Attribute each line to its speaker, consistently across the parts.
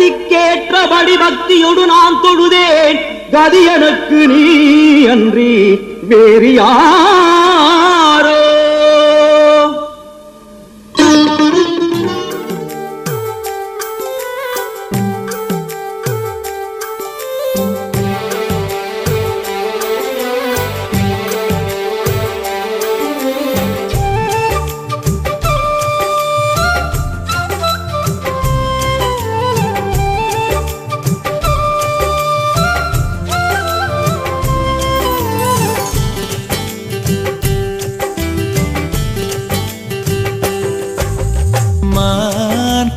Speaker 1: பக்திக்கேற்றபடி பக்தியோடு நான் தொழுதேன். கதி எனக்கு நீ அன்றி வேறு யாரோ?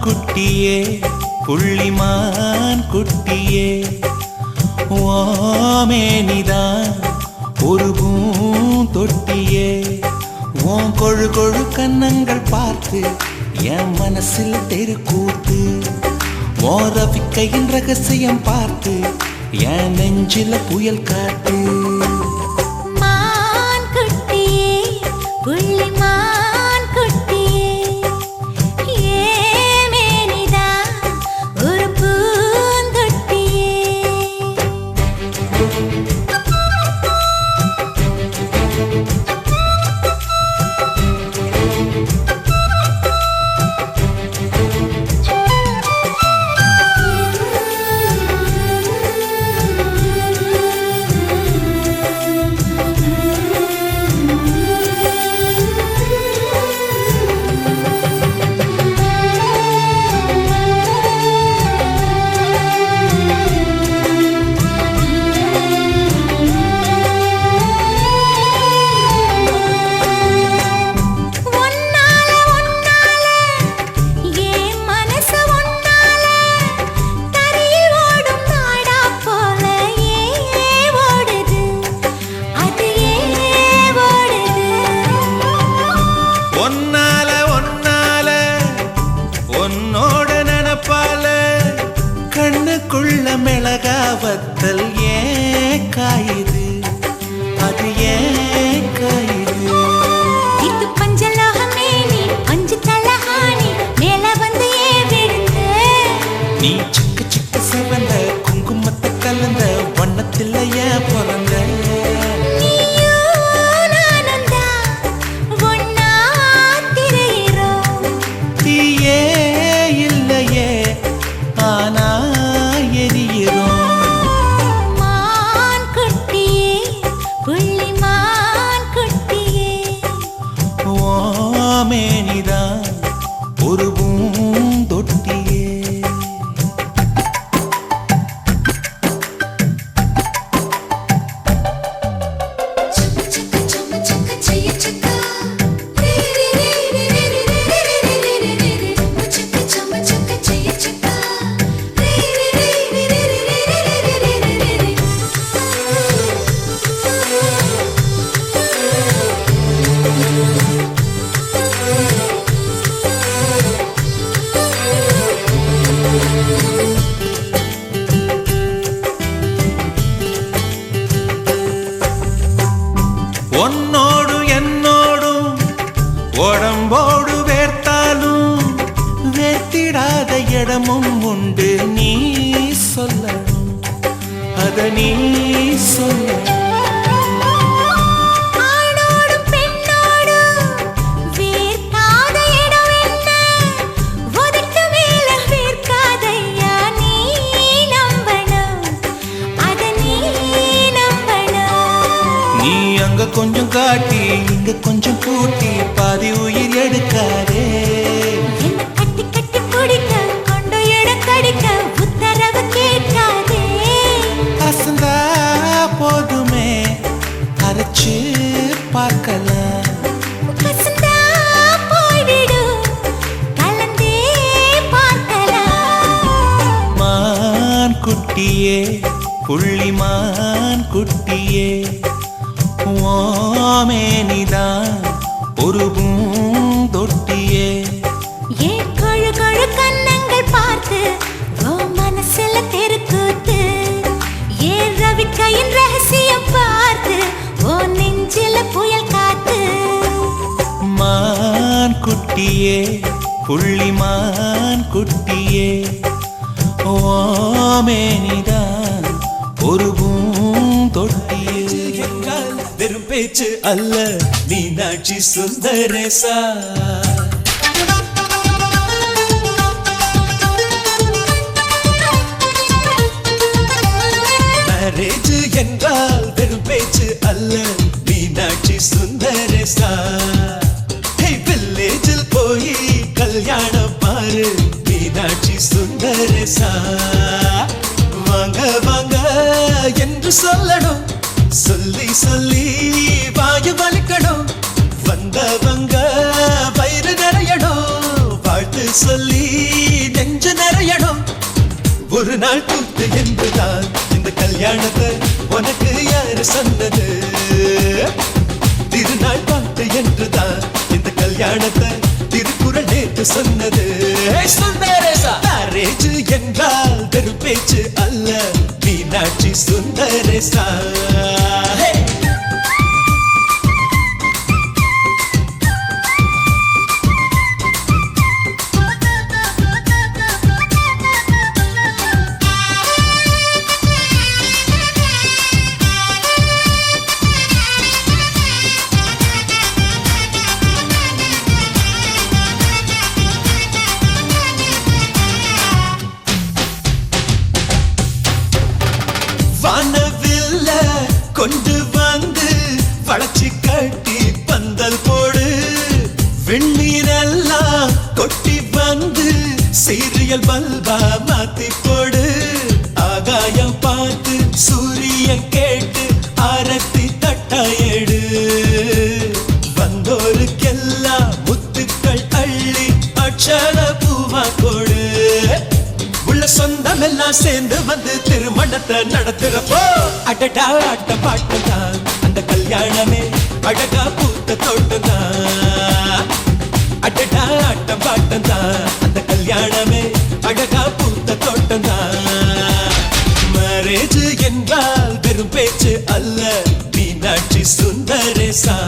Speaker 2: குட்டியே புள்ளிமான் குட்டியே ஓமேனிதான் ஒரு பூந்தொட்டியே ஓன் கொழு கொழு கன்னங்கள் பார்த்து என் மனசில் தெருக்கூத்து ஓன் ரவிக்கையின் ரகசியம் பார்த்து என் நெஞ்சில புயல் காட்டு. மிளகாவத்தல் ஏன் காயுது, அது ஏன் காயுது?
Speaker 3: இது பஞ்சலோகமே நீ பஞ்சு தலஹானி மேல வந்து ஏன் விழுந்த?
Speaker 2: நீ சிக்கு சிக்கு சிவந்த குங்குமத்தை கலந்த வண்ணத்தில் ஏன் பிறந்த? தீயே இல்லையே ஆனா மேனிதான் ஒரு பூந்தொட்டியே. உன்னோடு என்னோடும் உடம்போடு வேர்த்தாலும் வேர்த்திடாத இடமும் உண்டு. நீ சொல்லணும், அத நீ சொல்ல. அங்க கொஞ்சம் காட்டி இங்க கொஞ்சம் கூட்டி பாதி உயிர் எடுக்காதே.
Speaker 3: கட்டி கட்டி பிடிக்க கொண்டு எடுக்கடிக்க உத்தரவு கேட்காதே.
Speaker 2: அசந்தா போதுமே அரைச்சு பார்க்கலாம்.
Speaker 3: அசந்தா போய்விடு கலந்தே பார்க்கலாம்.
Speaker 2: மான் குட்டியே புள்ளிமான் குட்டியே ஓமேனிதான் ஒரு பூந்தொட்டியே.
Speaker 3: ஏன் கொழு கொழு கன்னங்கள் பார்த்து ஓ மனசுல தெருக்கூத்து. ஏன் ரவிக்கையின் ரகசியம் பார்த்து ஓ நெஞ்சில புயல் காத்து.
Speaker 2: மான் குட்டியே புள்ளிமான் குட்டியே மேனிதான் ஒரு பூந்தொட்டி என்றால் வெறும் பேச்சு அல்ல மீனாட்சி சுந்தரேசா மேரேஜ் என்றால் வெறும் பேச்சு அல்ல மீனாட்சி சுந்தரேசா வில்லேஜில் போய் கல்யாணம் பாரு மீனாட்சி சுந்தரேசா வாங்க வாங்க என்று சொல்லணும் சொல்லி சொல்லி வாயு வலிக்கணும் வந்தவங்க வயிறு நிறையணும் வாழ்த்து சொல்லி நெஞ்சு நிறையணும் ஒரு நாள் கூத்து என்றுதான் இந்த கல்யாணத்தை உனக்கு யாரு சொன்னது திருநாள் பாட்டு என்றுதான் இந்த கல்யாணத்தை திருக்குறள் நேற்று சொன்னது மேரேஜ் என்றால் வெறும் பேச்சு அல்ல மீனாட்சி சுந்தரேசா வானவில்ல கொண்டு வந்து வளைச்சி கட்டி பந்தல் போடு வெண்ணீரெல்லாம் கொட்டி வந்து சீரியல் பல்பா மாத்தி போடு ஆகாயம் பார்த்து சூரியன் கேட்டு ஆரத்தி தட்டாயேடு வந்தோருக்கெல்லாம் முத்துக்கள் அள்ளி அட்சர பூவா கொடு உள்ள சொந்தம் எல்லாம் சேர்ந்து வந்து திருமணத்தை நடத்துறப்போ அடடா ஆட்ட பாட்டுதான் அந்த கல்யாணமே அழகா பூத்த தோட்டம்தான் அடடா ஆட்ட பாட்டுதான் அந்த கல்யாணமே அழகா பூத்த தோட்டம்தான் மேரேஜ் என்றால் வெறும் பேச்சு அல்ல மீனாட்சி சுந்தரேசா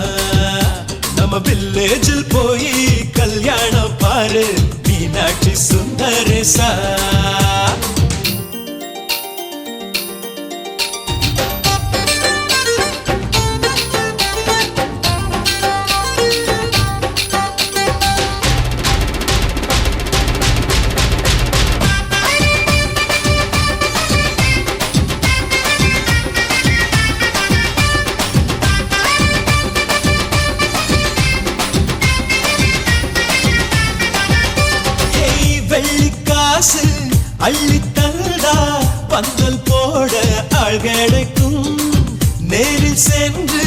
Speaker 2: நம்ம வில்லேஜில் போய் கல்யாணம் பாரு மீனாட்சி சுந்தரேசா வெள்ளிக்காசு அள்ளி தந்தா பந்தல் போட ஆள் கிடைக்கும் நேரில் சென்று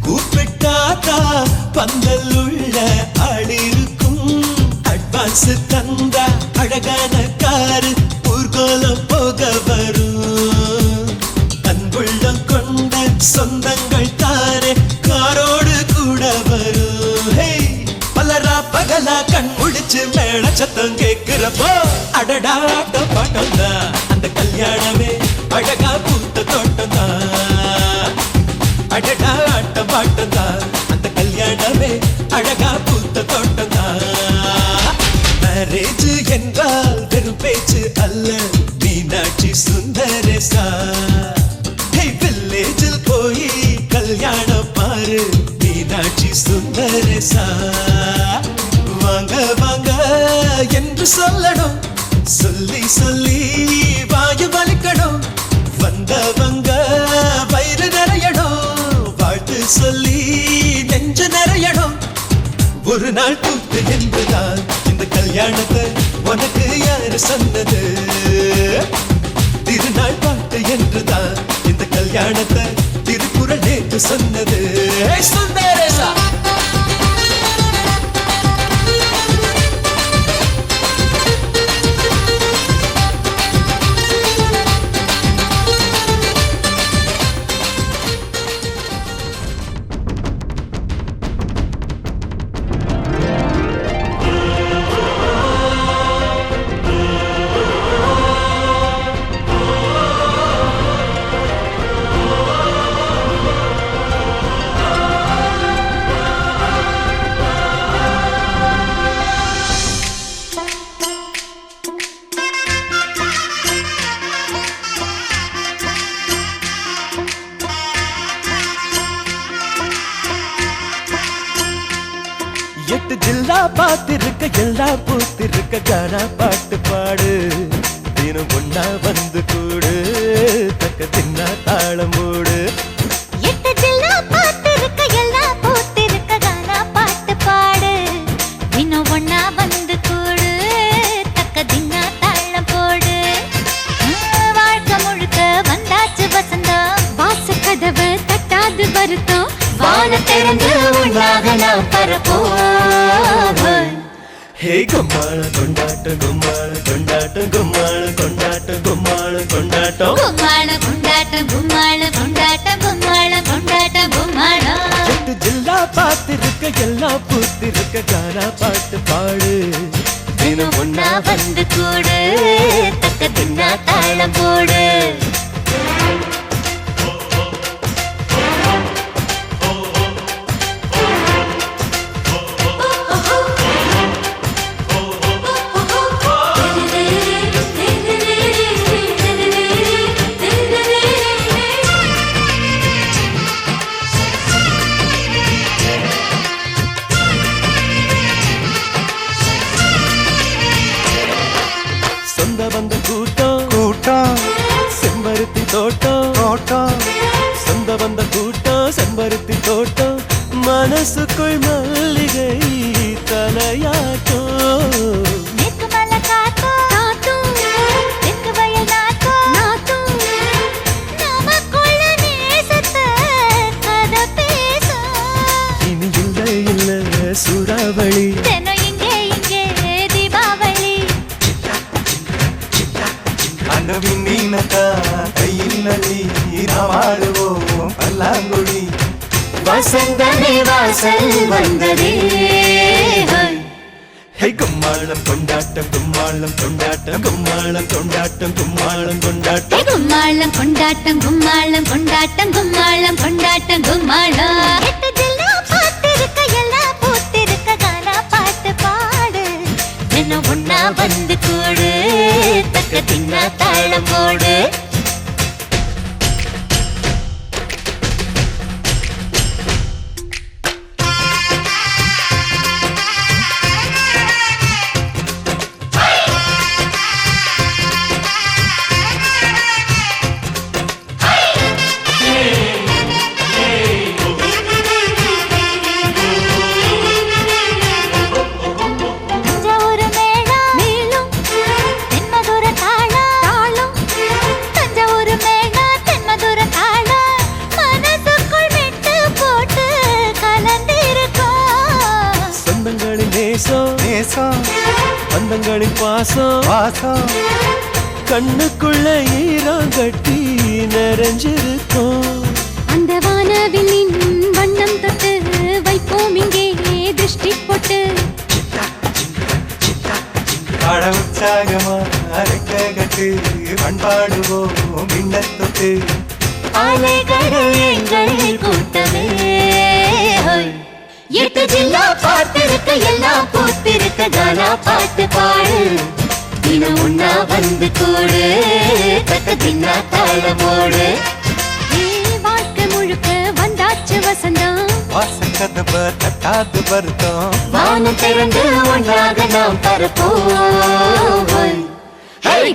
Speaker 2: கூப்பிட்டாத்தா பந்தல் உள்ள ஆள் இருக்கும் அட்வான்ஸ் தந்தா அழகான காரு ஊர்கோலம் போக வரும் அன்புள்ளம் கொண்ட சொந்தங்கள் தாரே காரோடு கூட வரும் பலரா பகலா கண் முடிச்சு மேல சத்தம் கேட்கிறப்போ அடடா ஆட்ட பாட்டம் தான் அந்த கல்யாணமே அழகா பூத்த தோட்டம் தான் அடடா ஆட்ட பாட்டம் தான் அந்த கல்யாணமே அழகா பூத்த தோட்டம் தான் மேரேஜ் என்றால் வெறும் பேச்சு அல்ல மீனாட்சி சுந்தரேசா வில்லேஜில் போய் கல்யாணம் பாரு மீனாட்சி சுந்தரேசா வாங்க வாங்க என்று சொல்லணும் சொல்லி சொல்லி வாயு வலிக்கணும் வந்தவங்க வயிறு நிறையணும் வாழ்த்து சொல்லி நெஞ்சு நிறையணும் ஒரு நாள் கூத்து என்றுதான் இந்த கல்யாணத்தை உனக்கு யாரு சொன்னது திருநாள் பாட்டு என்றுதான் இந்த கல்யாணத்தை திருக்குறள் நேற்று சொன்னது சுந்தரேசா
Speaker 4: பார்த்திருக்க எல்லாம் பூத்திருக்க கானா பாட்டு பாடு தினம் ஒன்னா வந்து கூடு தக்க தின்னா தாளம் போடு
Speaker 3: எட்டு ஜில்லா பார்த்திருக்க எல்லாம் பூத்திருக்க கானா பாட்டு பாடு தினம் ஒன்னா வந்து கூடு தக்க தின்னா தாளம் போடு வாழ்க்கை முழுக்க வந்தாச்சு வசந்தம் வாச கதவு தட்டாது வருத்தம் வான திறந்து உன்னாக நாம் பரப்போம்
Speaker 4: ஹே கும்மாள கொண்டாட்டம் கும்மாள கொண்டாட்டம் கும்மாள கொண்டாட்டம் கும்மாள கொண்டாட்டம்
Speaker 3: கும்மாள கொண்டாட்டம் கும்மாள கொண்டாட்டம் கும்மாள கொண்டாட்டம் கும்மாளம்
Speaker 4: எட்டு ஜில்லா பார்த்திருக்க எல்லாம் பூத்திருக்க கானா பாட்டு பாடு தினம் ஒன்னா
Speaker 3: வந்து கூடு தக்க தின்னா தாளம் போடு
Speaker 4: சொந்த வந்த கூட்டம் கூட்டம் செம்பருத்தி தோட்டம் தோட்டம் சொந்த வந்த கூட்டம் செம்பருத்தி தோட்டம் மனசுக்குள் மல்லிகை தலையாட்டம்
Speaker 3: நேக்கு மலை காத்தும் காத்தும் தெற்கு வயல் நாத்தும் நாத்தும் நமக்குள்ள நேசத்தை கதை பேசும்
Speaker 4: இனி இல்லை இல்லை சூறாவளி
Speaker 3: தினம் இங்கே தீபாவளி
Speaker 4: பல்லாங்குழி
Speaker 3: வசந்தமே வாசல் வந்ததே
Speaker 4: ஹே கும்மாளம் கொண்டாட்டம் கும்மாளம் கொண்டாட்டம் கும்மாளம் கொண்டாட்டம் கும்மாளம் கொண்டாட்டம்
Speaker 3: கும்மாளம் கொண்டாட்டம் கும்மாளம் கொண்டாட்டம் கும்மாளம் கொண்டாட்டம் கும்மாளம் எட்டு ஜில்லா பார்த்திருக்க எல்லாம் பூத்திருக்க கானா பாட்டு பாடு தினம் ஒன்னா வந்து கூடு தக்க தின்னா தாளம் போடு தஞ்சாவூர் மேளம் மேலும் தென்மதுர தாளம் தாளம் தஞ்சாவூர் மேளம் தென்மதுர தாளம் மனசுக்குள் விட்டு போட்டு கலந்திருக்கோம்
Speaker 4: சொந்தங்களின் நேசம் நேசம் பந்தங்களின் பாசம் பாசம் கண்ணுக்குள்ள ஈரம் கட்டி நிறைஞ்சிருக்கும்
Speaker 3: அந்த வானவில்லின் வண்ணம் தொட்டு வைப்போம் இங்கே திருஷ்டி போட்டு
Speaker 4: பட உற்சாகமா அரைக்க கட்டு பண்பாடுவோம் மின்னத்தொட்டு
Speaker 3: அலைகள் எங்கள் கூட்டமே எட்டு ஜில்லா பார்த்திருக்க எல்லாம் பூத்திருக்க கானா பாட்டு பாடு தினம் ஒன்னா வந்து கூடு தக்க தின்னா தாளமோடு வாழ்க்கை முழுக்க வந்தாச்சு வசந்தம்
Speaker 4: வாசக்கதவ தட்டாது வருத்தம்
Speaker 3: வானம் திறந்து ஒன்றாக நாம் பரப்போம்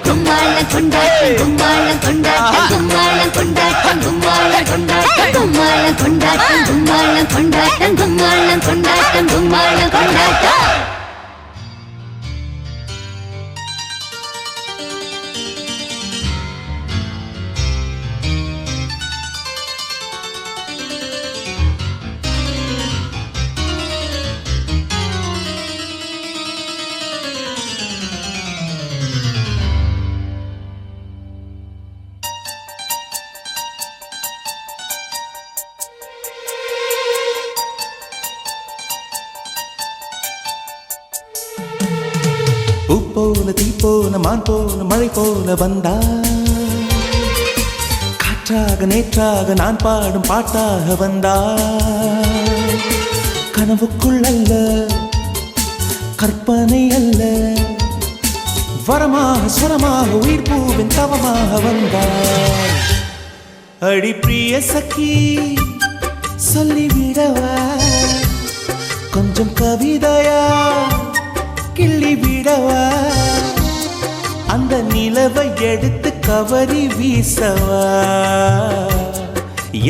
Speaker 3: கும்மாளம் கொண்டாட்டம் கும்மாளம் கொண்டாட்டம் கும்மாளம் கொண்டாட்டம் கும்மாளம் கொண்டாட்டம் கும்மாளம் கொண்டாட்டம் கும்மாளம் கொண்டாட்டம் கும்மாளம் கொண்டாட்டம் கும்மாளம் கொண்டாட்டம்
Speaker 4: பூ போல தீ போல மான் போல மழை போல வந்தா காற்றாக நேற்றாக நான் பாடும் பாட்டாக வந்தா கனவுக்குள் அல்ல கற்பனை அல்ல வரமாக ஸ்வரமாக உயிர் பூவின் தவமாக வந்தாள் அடி பிரிய சखी சொல்லிவிடவா கொஞ்சம் கவிதையா கிள்ளி விடவா அந்த நிலவை எடுத்து கவரி வீசவா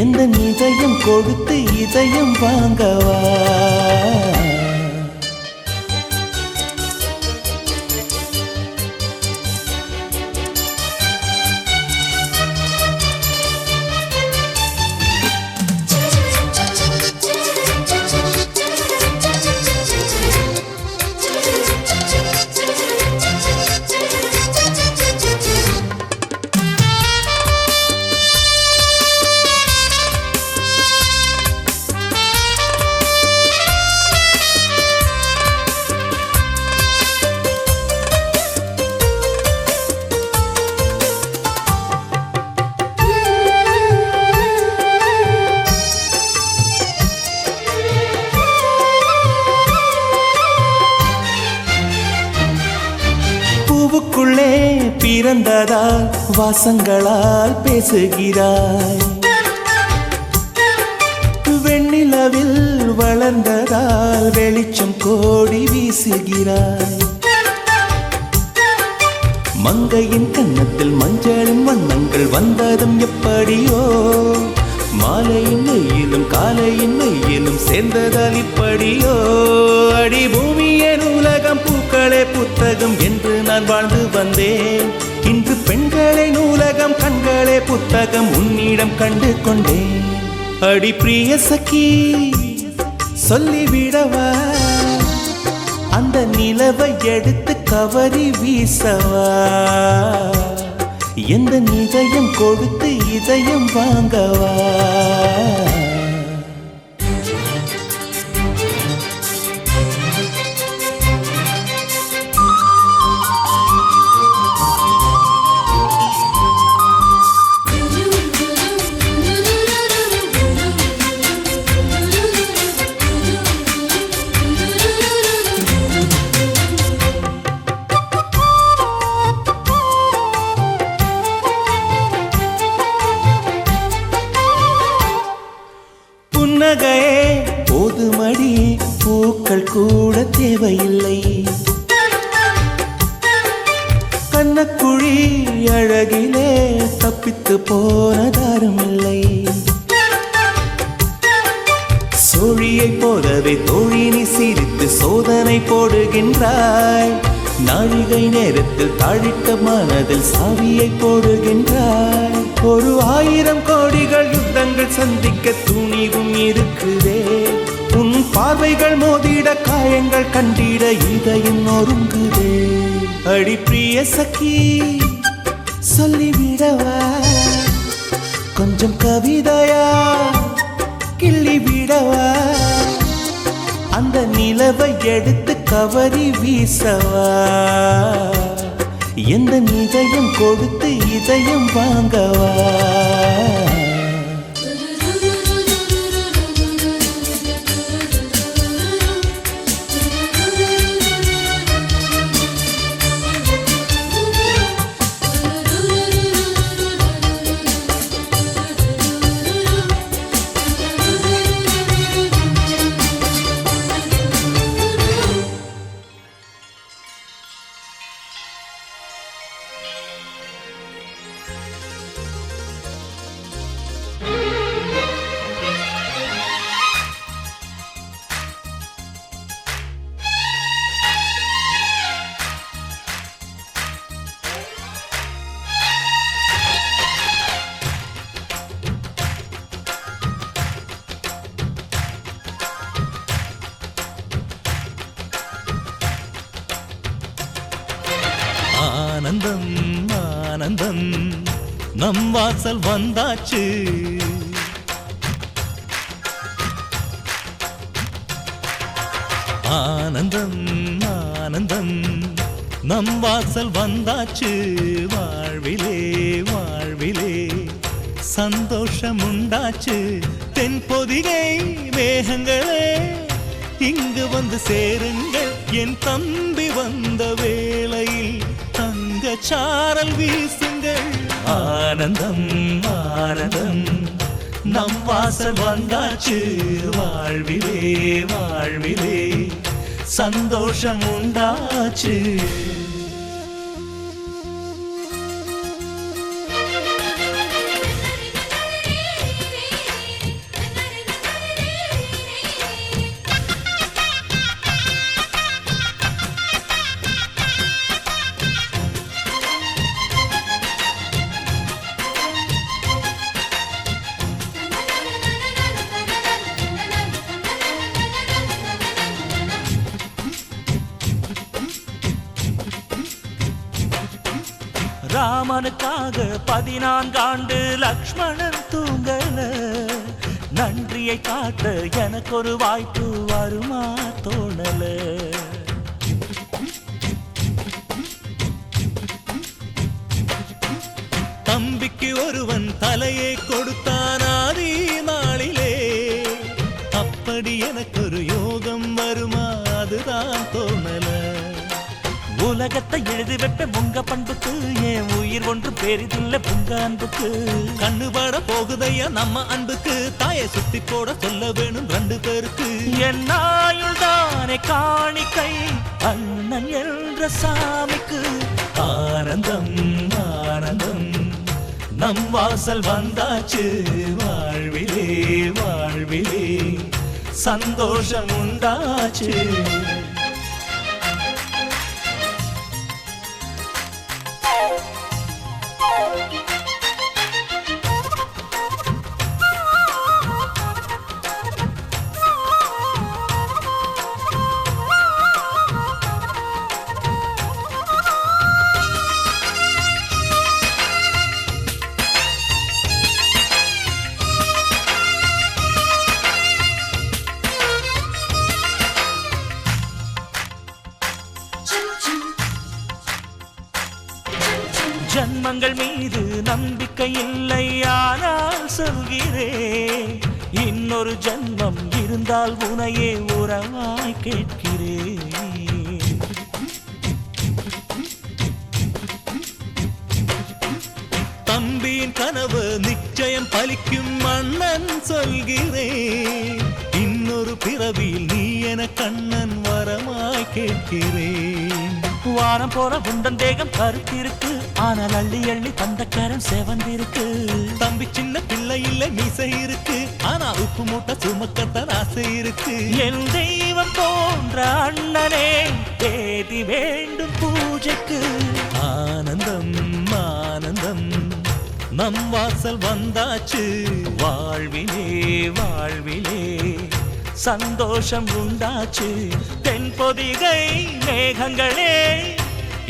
Speaker 4: எந்த இதயம் கொடுத்து இதயம் வாங்கவா பூவுக்குள்ளே பிறந்ததால் வாசங்களால் பேசுகிறாய் வெண்ணிலவில் வளர்ந்ததால் வெளிச்சம் கோடி வீசுகிறாய் மங்கையின் கன்னத்தில் மஞ்சளின் வண்ணங்கள் வந்ததும் எப்படியோ மாலையின் வெயிலும் காலையின் வெயிலும் சேர்ந்ததால் இப்படியோ அடி பூமியே நூலகம் பூக்களே புத்தகம் என்று நான் வாழ்ந்து வந்தேன் இன்று பெண்களே நூலகம் கண்களே புத்தகம் உன்னிடம் கண்டு கொண்டேன் அடி பிரிய சகி சொல்லிவிடவா அந்த நிலவை எடுத்து கவரி வீசவா எந்த இதயம் கொடுத்து இதயம் வாங்கவா புன்னகையே போதுமடி பூக்கள் கூட தேவையில்லை கண்ணக்குழி அழகிலே தப்பித்து போனதாருமில்லை சோழியை போலவே தோழினி சிரித்து சோதனை போடுகின்றாய் நாழிகை நேரத்தில் தாழிட்ட மனதில் சாவியை போடுகின்றாய் ஒரு 1000 கோடிகள் யுத்தங்கள் சந்திக்க துணிவும் இருக்குதே உன் பார்வைகள் மோதிட காயங்கள் கண்டிட இதயம் நொறுங்குதே அடி பிரிய சகி சொல்லிவிடவா கொஞ்சம் கவிதையா கிள்ளி விடவா அந்த நிலவை எடுத்து கவரி வீசவா எந்த இதயம் கொடுத்து இதயம் வாங்கவா
Speaker 2: ஆனந்தம் ஆனந்தம் நம் வாசல் வந்தாச்சு ஆனந்தம் ஆனந்தம் நம் வாசல் வந்தாச்சு வாழ்விலே வாழ்விலே சந்தோஷம் உண்டாச்சு தென்பொதிகை மேகங்களே இங்கு வந்து சேருங்கள் என் தம்பி வந்த வேளையில் தங்க சாரல் வீசுங்கள் ஆனந்தம் ஆனந்தம் நம் வாசல் வந்தாச்சு வாழ்விலே வாழ்விலே சந்தோஷம் உண்டாச்சு ராமனுக்காக 14 ஆண்டு லக்ஷ்மணன் தூங்கல நன்றியை காட்ட எனக்கு ஒரு வாய்ப்பு வருமா தோணல தம்பிக்கு ஒருவன் தலையை கொடுத்தான் ஆதி நாளிலே அப்படி எனக்கு ஒரு யோகம் வருமா அதுதான் தோணல உலகத்தை எழுதி வைப்பேன் உங்க பண்புக்கு என் உயிர் ஒன்று பெரிதில்லை உங்க அன்புக்கு கண்ணுபட போகுதையா நம்ம அன்புக்கு தாயை சுத்தி போட சொல்ல வேணும் 2 பேருக்கு என் ஆயுள் தானே காணிக்கை அண்ணன் என்ற சாமிக்கு ஆனந்தம் ஆனந்தம் நம் வாசல் வந்தாச்சு வாழ்விலே வாழ்விலே சந்தோஷம் உண்டாச்சு ஜன்மங்கள் மீது நம்பிக்கை இல்லை ஆனால் சொல்கிறேன் இன்னொரு ஜன்மம் இருந்தால் உனையே உறவாய் கேட்கிறேன் தம்பியின் கனவு நிச்சயம் பலிக்கும் அண்ணன் சொல்கிறேன் இன்னொரு பிறவியில் நீ என கண்ணன் வரமாய் கேட்கிறேன் வாரம் போற உண்டன் தேகம் கருத்திருக்கு ஆனால் அள்ளி அள்ளி தந்த கரம் செவந்திருக்கு தம்பி சின்ன பிள்ளை இல்லை மீசை இருக்கு ஆனா உப்பு மூட்டை சுமக்கத்தான் ஆசை இருக்கு என் தெய்வம் போன்ற அண்ணனே தேதி வேண்டும் பூஜைக்கு ஆனந்தம் ஆனந்தம் நம் வாசல் வந்தாச்சு வாழ்விலே வாழ்விலே சந்தோஷம் உண்டாச்சு தென்பொதிகை மேகங்களே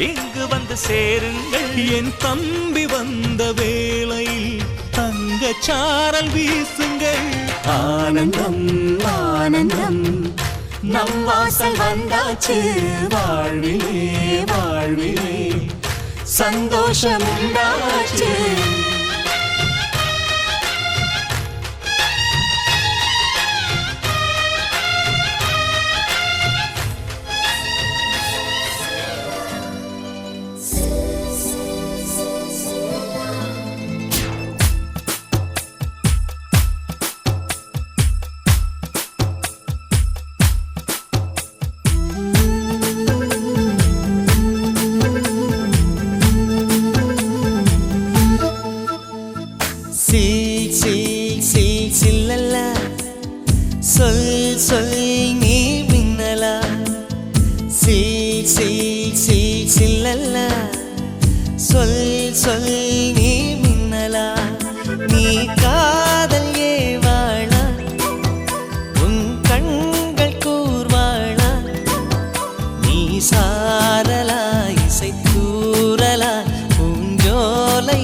Speaker 2: இங்கு வந்து சேருங்கள் என் தம்பி வந்த வேளையில் தங்க சாரல் வீசுங்கள் ஆனந்தம் ஆனந்தம் நம் வாசல் வந்தாச்சு வாழ்விலே வாழ்விலே சந்தோஷம் உண்டாச்சு
Speaker 5: சொல் நீ மின்னலா சில்லல்லா சொல் நீ மின்னலா நீ காதல் ஏவாளா உன் கண்கள் கூர்வாளா நீ சாரலா இசை தூரலா பூஞ்சோலையானவளா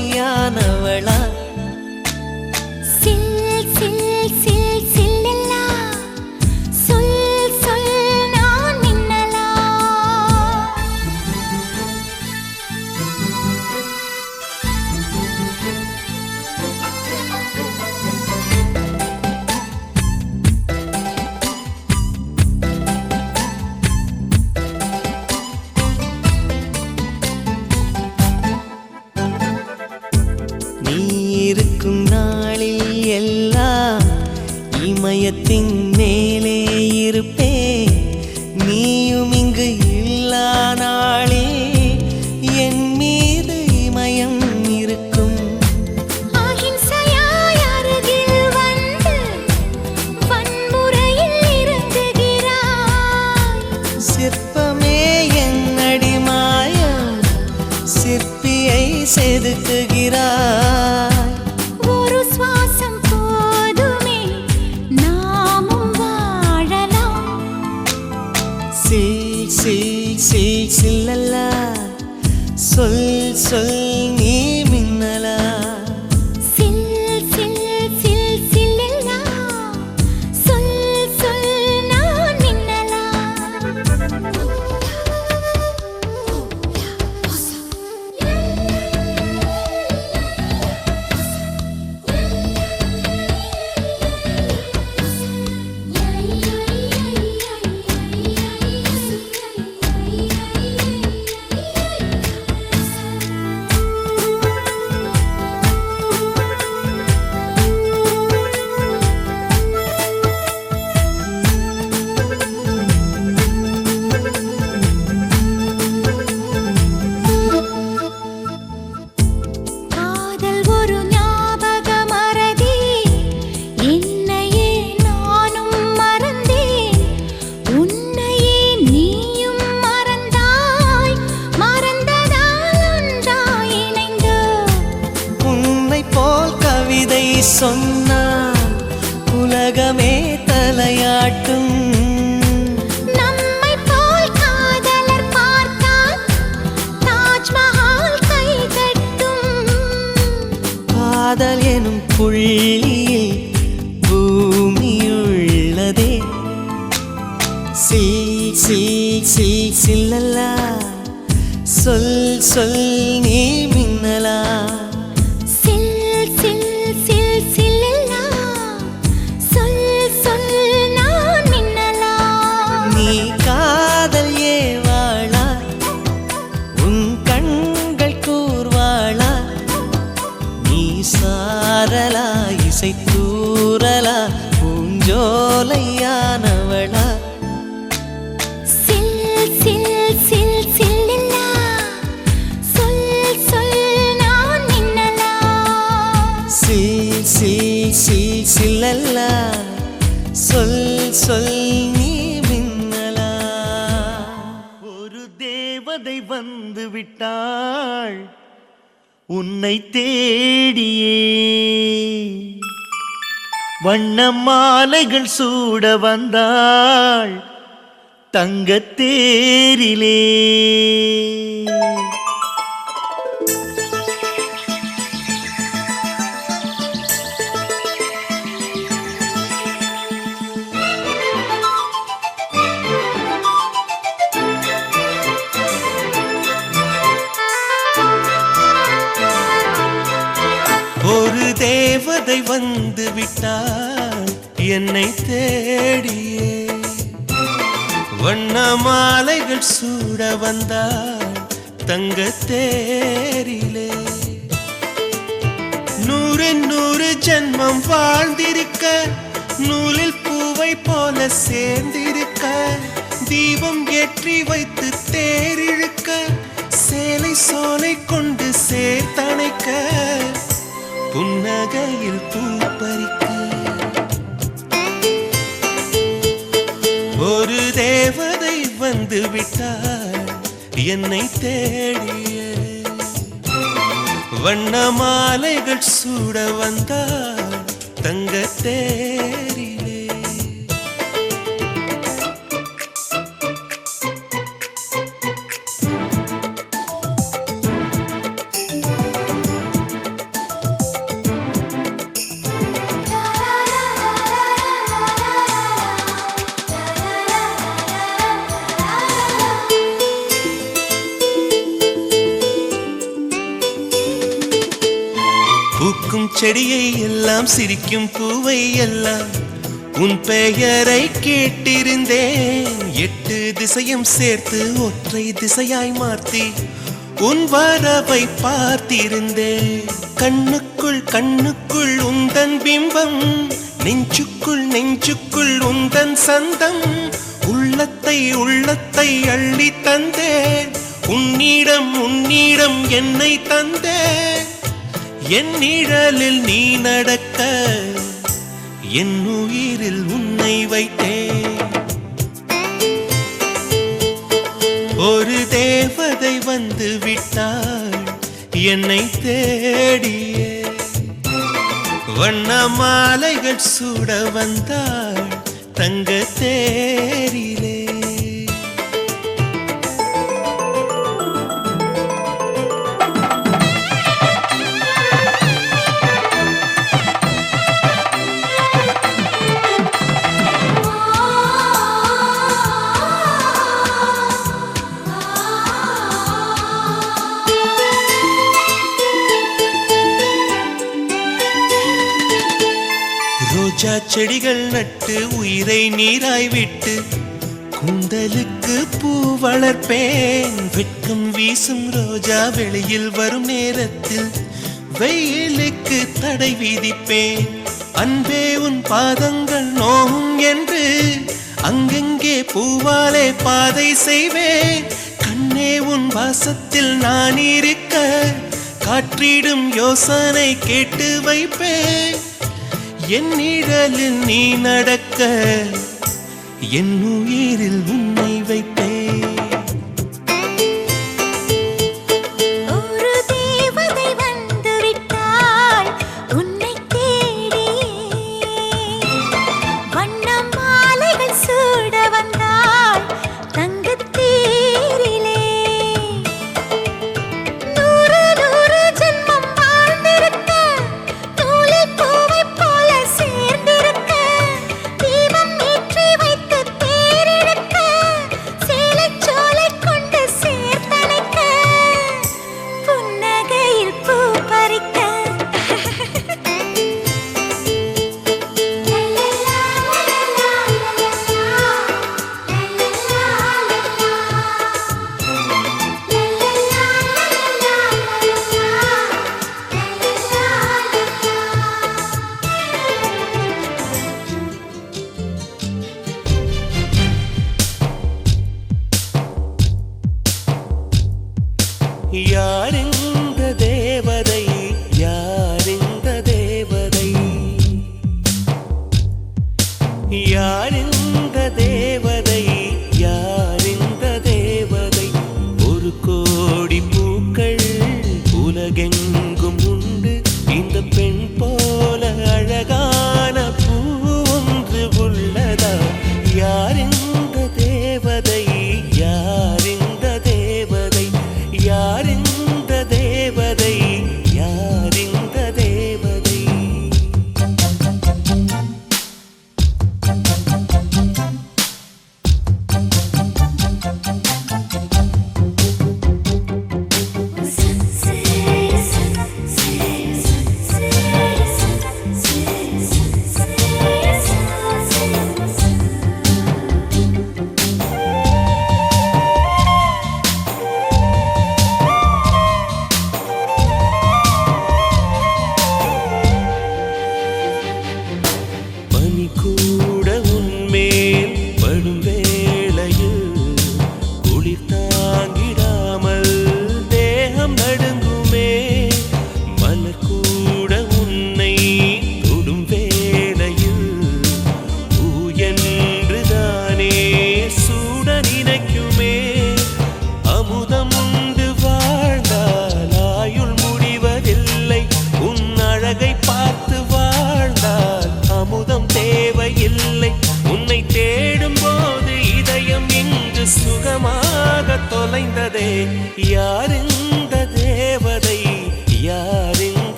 Speaker 5: மையத்தின் மேலே இருப்பேன் நீயும் இங்கு இல்லா நாளே என் மீது இமயம் இருக்கும்
Speaker 3: அஹிம்சையாய் அருகில் வந்து வன்முறையில் இறங்குகிறாய்
Speaker 5: சிற்பமே என்னடி மாயம் சிற்பியை செதுக்குகிறாய்
Speaker 3: ஒரு சுவாசம் போதுமே நாமும் வாழலாம்
Speaker 5: சில் சில் சில் சில்லல்லா சொல் சொல் நீ மின்னலா
Speaker 3: சில் சில் சில் சில்லெல்லா சொல் சொல் நான் மின்னலா காதல் ஒரு ஞாபக மறதி என்னையே நானும் மறந்தேன் உன்னையே நீயும் மறந்தாய் மறந்ததால் ஒன்றாய் இணைந்தோம்
Speaker 5: உன்னை போல் கவிதை சொன்னால் உலகமே தலையாட்டும்
Speaker 3: நம்மை போல் காதலர் பார்த்தால் தாஜ்மஹால் கை தட்டும்
Speaker 5: காதல் எனும் புள்ளியில் பூமியுள்ளதே சில் சில் சில் சில்லல்லா சொல் சொல் நீ மின்னலா
Speaker 3: சில் சில் சில் சில்லெல்லா சொல் சொல் நான் மின்னலா
Speaker 5: நீ காதல் ஏவாளா உன் கண்கள் கூர்வாளா நீ சாரலா இசை தூரலா பூஞ்சோலையானவளா
Speaker 3: சில் சில் சில் சில்லெல்லா சொல் சொல் நான் மின்னலா
Speaker 5: சில் சில் சில் சில்லல்லா சொல் சொல் நீ மின்னலா
Speaker 4: ஒரு தேவதை வந்து விட்டாள் உன்னை தேடியே வண்ண மாலைகள் சூட வந்தாள் தங்கத் தேரிலே ஒரு தேவதை வந்து விட்டாள் என்னை தேடியே வண்ண மாலைகள் சூட வந்தாள் தங்கத் தேரிலே நூறு நூறு ஜென்மம் வாழ்ந்திருக்க நூலில் பூவை போல சேர்ந்திருக்க தீபம் ஏற்றி வைத்து தேரிழுக்க சேலை சோலை கொண்டு சேர்த்தணைக்க புன்னகையில் பூ பறிக்க ஒரு தேவதை வந்து விட்டாள் என்னை தேடிய வண்ண மாலைகள் சூட வந்தாள் தங்கத் தேரிலே பூக்கும் செடியை எல்லாம் சிரிக்கும் பூவை எல்லாம் உன் பெயரை கேட்டிருந்தேன் 8 திசையும் சேர்த்து ஒற்றை திசையாய் மாற்றி உன் வரவை பார்த்திருந்தேன் கண்ணுக்குள் கண்ணுக்குள் உந்தன் பிம்பம் நெஞ்சுக்குள் நெஞ்சுக்குள் உந்தன் சந்தம் உள்ளத்தை உள்ளத்தை அள்ளி தந்தேன் உன்னிடம் உன்னிடம் என்னை தந்தேன் என் நிழலில் நீ நடக்க என் உயிரில் உன்னை வைத்தேன் ஒரு தேவதை வந்து விட்டாள் என்னை தேடியே வண்ண மாலைகள் சூட வந்தாள் தங்க தேரிலே ரோஜா செடிகள் நட்டு உயிரை நீராய் விட்டு குந்தலுக்கு பூ வளர்ப்பேன் வெட்கம் வீசும் ரோஜா வெளியில் வரும் நேரத்தில் வெயிலுக்கு தடை விதிப்பேன் அன்பே உன் பாதங்கள் நோகும் என்று அங்கெங்கே பூவாலே பாதை செய்வேன் கண்ணே உன் வாசத்தில் நான் இருக்க காற்றிடும் யோசனை கேட்டு வைப்பேன் என் நிழலில் நீ நடக்க என் உயிரில் உன்னை வைத்தேன்
Speaker 3: ஒரு தேவதை வந்து விட்டாள் உன்னை தேடி வண்ண மாலைகள் சூட வந்தாள் தங்கத் தேரிலே நூறு நூறு ஜென்மம் வாழ்ந்திருக்க நூலில் பூவைப் போல சேர்ந்திருக்க தீபம் ஏற்றி வைத்து தேரிழுக்க சேலைச் சோலை கொண்டு சேர்த்தணைக்க புன்னகையில் பூ பறிக்க
Speaker 4: யார் இந்த தேவதை யார் இந்த தேவதை யார் இந்த தேவதை யார் இந்த தேவதை ஒரு கோடி பூக்கள் உலகெங்கும் உண்டு இந்த பெண் போல அழகான பூ ஒன்று உள்ளதா யார் இந்த தேவதை யார் இந்த தேவதை யார் இந்த தேவதை யார் இந்த தேவதை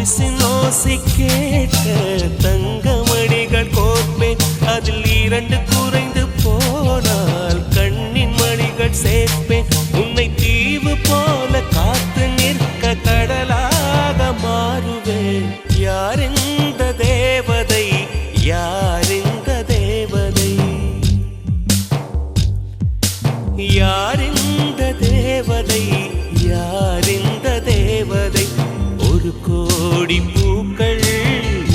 Speaker 5: கொலுசின் ஓசை கேட்ட தங்கமணிகள் கோர்ப்பேன் அதில் 2 குறைந்து போனால் கண்ணின் மணிகள் சேர்ப்பேன் உன்னை தீவு போல காத்து நிற்க கடலாக மாறுவேன் யார் இந்த தேவதை யார் இந்த தேவதை யார் இந்த தேவதை யார் இந்த தேவதை ஒரு கோடி பூக்கள்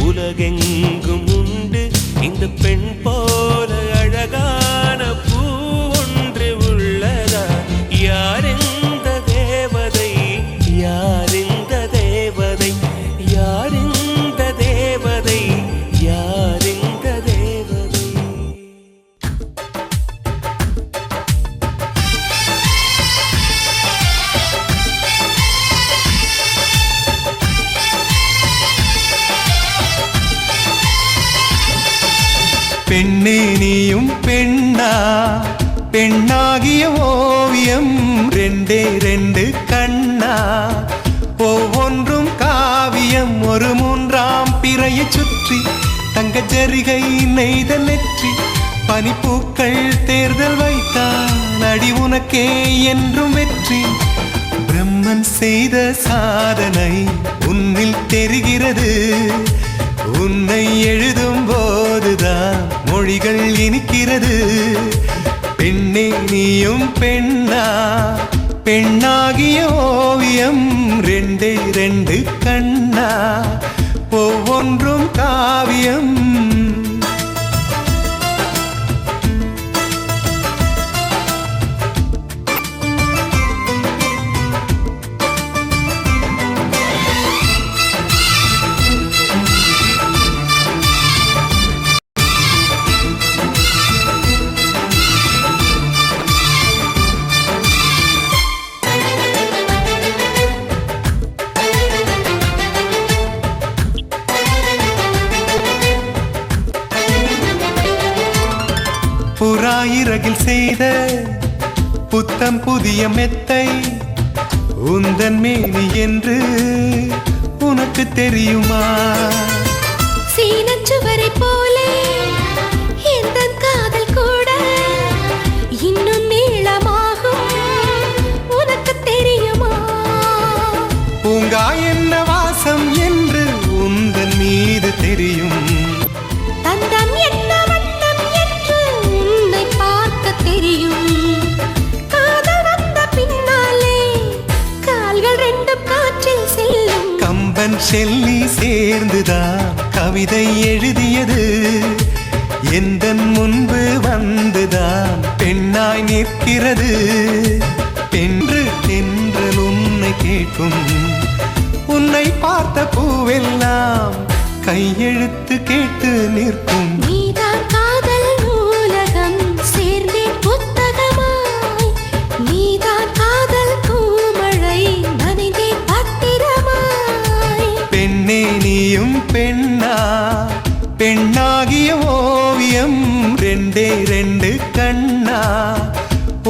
Speaker 5: உலகெங்கும் உண்டு இந்த பெண் போல அழகான பூ ஒன்று உள்ளதா யார் இந்த தேவதை யார் இந்த தேவதை யார் இந்த தேவதை யார் இந்த தேவதை
Speaker 4: பெண்ணே நீயும் பெண்ணா பெண்ணாகிய ஓவியம் 2 கண்ணா ஒவ்வொன்றும் காவியம் ஒரு 3ஆம் பிறையை சுற்றி தங்க ஜரிகை நெய்த நெற்றி பனிப்பூக்கள் தேர்தல் வைத்தான் அடி உனக்கே என்றும் வெற்றி பிரம்மன் செய்த சாதனை உன்னில் தெரிகிறது உன்னை எழுதும் போதுதான் மொழிகள் இனிக்கிறது பெண்ணே நீயும் பெண்ணா பெண்ணாகிய ஓவியம் 2 கண்ணா ஒவ்வொன்றும் காவியம் புறாயிரகில் செய்த புத்தம் புதிய மெத்தை உந்தன் மேனி என்று உனக்கு தெரியுமா
Speaker 3: சீனச்சுவரை போலே இந்த காதல் கூட இன்னும் நீளமாகும் உனக்கு தெரியுமா
Speaker 4: பூங்கா என்ன வாசம் என்று உந்தன் மீது தெரியும்
Speaker 3: தந்தம் என்ன வண்ணம் என்று உன்னை பார்க்க தெரியும் காதல் வந்த பின்னாலே கால்கள் 2 காற்றில் செல்லும்
Speaker 4: கம்பன் செல்லி சேர்ந்துதான் கவிதை எழுதியது எந்தன் முன்பு வந்துதான் பெண்ணாய் நிற்கிறது பென்று தென்றல் உன்னை கேட்கும் உன்னை பார்த்த பூவெல்லாம் கையெழுத்து கேட்டு நிற்கும்
Speaker 3: நீதான் காதல் நூலகம் சேர்ந்தேன் புத்தகமாய் நீதான் காதல் பூமழை நனைந்தேன் பத்திரமாய்
Speaker 4: பெண்ணே நீயும் பெண்ணா பெண்ணாகிய ஓவியம் 2 கண்ணா